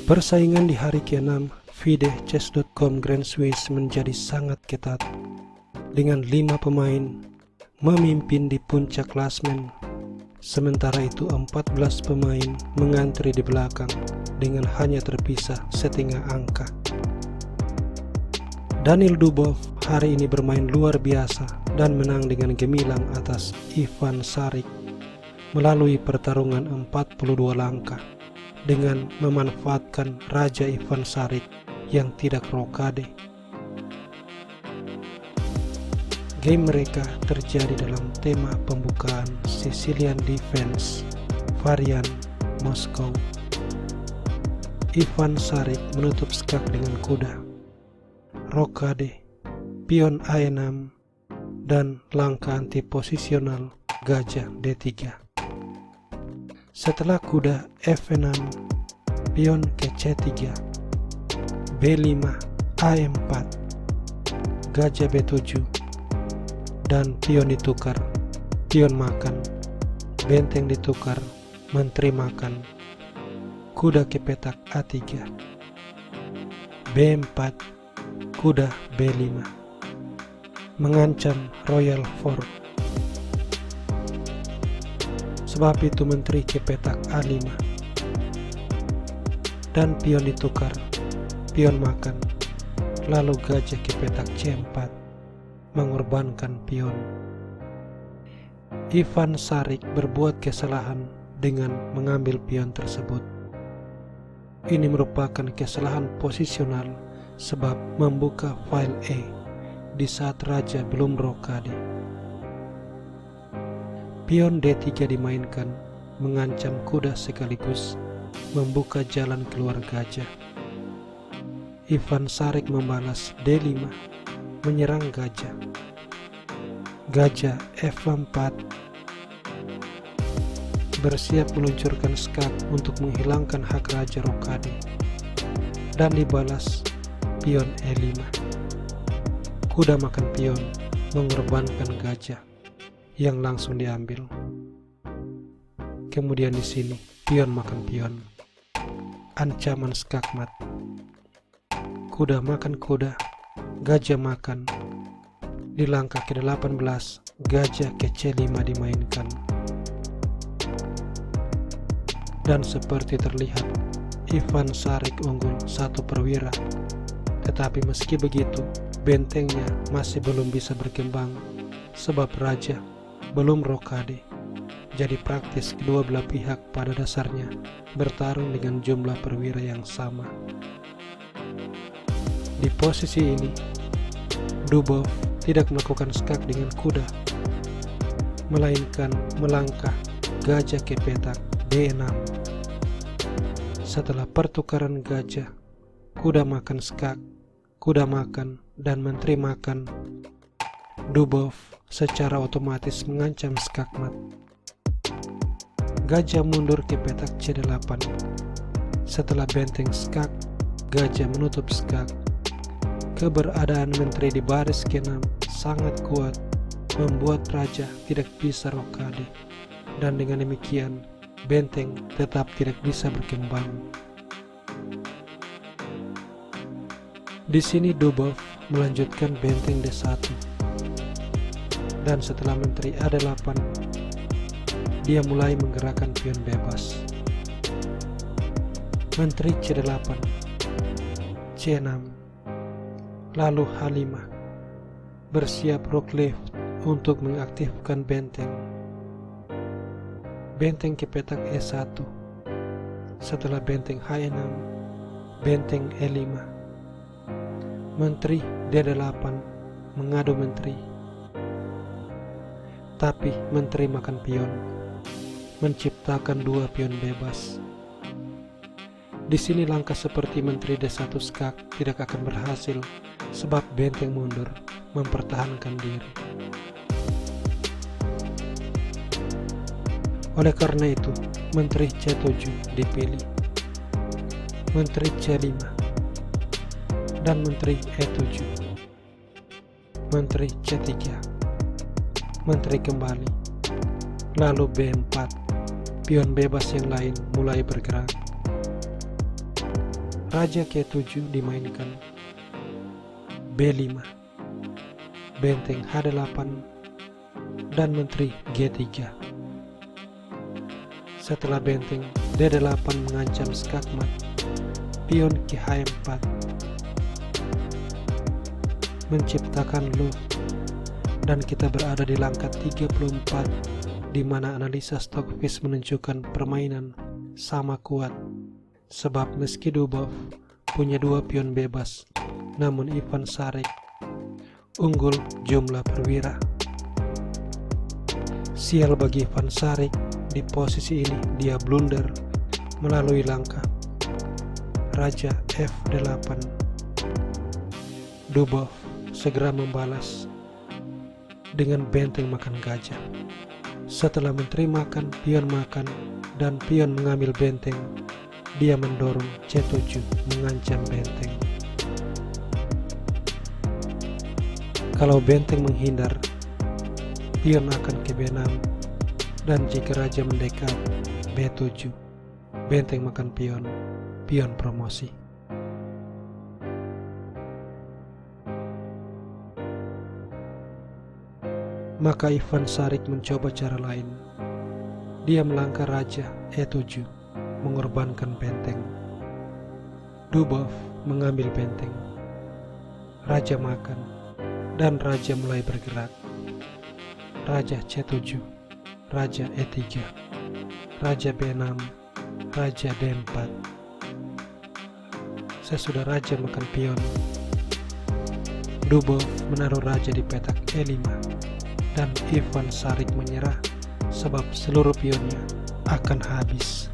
Persaingan di hari ke-6 FIDE Chess.com Grand Swiss menjadi sangat ketat, dengan 5 pemain memimpin di puncak klasmen. Sementara itu 14 pemain mengantri di belakang dengan hanya terpisah setengah angka. Daniil Dubov hari ini bermain luar biasa dan menang dengan gemilang atas Ivan Šarić melalui pertarungan 42 langkah dengan memanfaatkan Raja Ivan Šarić yang tidak rokade. Game mereka terjadi dalam tema pembukaan Sicilian Defense varian Moskow. Ivan Šarić menutup skak dengan kuda, rokade, pion A6, dan langkah antiposisional gajah D3. Setelah kuda F6, pion ke C3, B5, A4, gajah B7, dan pion ditukar, pion makan, benteng ditukar, menteri makan, kuda ke petak A3, B4, kuda B5, mengancam royal fork. Sebab itu menteri ke petak A5 dan pion ditukar, pion makan, lalu gajah ke petak C4 mengorbankan pion. Ivan Šarić berbuat kesalahan dengan mengambil pion tersebut. Ini merupakan kesalahan posisional sebab membuka file E di saat raja belum rokade. Pion D3 dimainkan, mengancam kuda sekaligus membuka jalan keluar gajah. Ivan Šarić membalas D5, menyerang gajah. Gajah F4 bersiap meluncurkan skak untuk menghilangkan hak raja rokade, dan dibalas pion E5. Kuda makan pion, mengorbankan gajah yang langsung diambil. Kemudian di sini pion makan pion, ancaman skakmat. Kuda makan kuda, gajah makan. Di langkah ke-18 gajah ke C5 dimainkan. Dan seperti terlihat Ivan Šarić unggul 1 perwira. Tetapi meski begitu, bentengnya masih belum bisa berkembang sebab raja belum rokade. Jadi praktis kedua belah pihak pada dasarnya bertarung dengan jumlah perwira yang sama. Di posisi ini, Dubov tidak melakukan skak dengan kuda, melainkan melangkah gajah ke petak D6. Setelah pertukaran gajah, kuda makan skak, kuda makan, dan menteri makan, Dubov secara otomatis mengancam skakmat. Gajah mundur ke petak C8. Setelah benteng skak, gajah menutup skak. Keberadaan menteri di baris ke-6 sangat kuat, membuat raja tidak bisa rokade, dan dengan demikian benteng tetap tidak bisa berkembang. Di sini Dubov melanjutkan benteng D1. Dan setelah menteri A8, dia mulai menggerakkan pion bebas. Menteri C8, C6, lalu H5, bersiap rook left untuk mengaktifkan benteng. Benteng ke petak E1. Setelah benteng H6, benteng E5. Menteri D8 mengadu menteri. Tapi menteri makan pion, menciptakan 2 pion bebas. Di sini langkah seperti menteri D1 skak tidak akan berhasil sebab benteng mundur, mempertahankan diri. Oleh karena itu, menteri C7 dipilih, menteri C5, dan menteri E7, menteri C3, menteri kembali, lalu B4, pion bebas yang lain mulai bergerak. Raja K7 dimainkan. B5, benteng H8, dan menteri G3. Setelah benteng D8 mengancam skakmat, pion ke H4 menciptakan loop, dan kita berada di langkah 34, di mana analisa Stockfish menunjukkan permainan sama kuat. Sebab meski Dubov punya 2 pion bebas, namun Ivan Šarić unggul jumlah perwira. Sial bagi Ivan Šarić, di posisi ini dia blunder melalui langkah Raja F8. Dubov segera membalas dengan benteng makan gajah. Setelah menteri makan, pion makan, dan pion mengambil benteng, dia mendorong C7 mengancam benteng. Kalau benteng menghindar, pion akan ke B6, dan jika raja mendekat, B7, benteng makan pion, pion promosi. Maka Ivan Šarić mencoba cara lain. Dia melangkah raja E7, mengorbankan benteng. Dubov mengambil benteng. Raja makan, dan raja mulai bergerak. Raja C7, raja E3, raja B6, raja D4. Sesudah raja makan pion, Dubov menaruh raja di petak E5, dan Ivan Šarić menyerah sebab seluruh pionnya akan habis.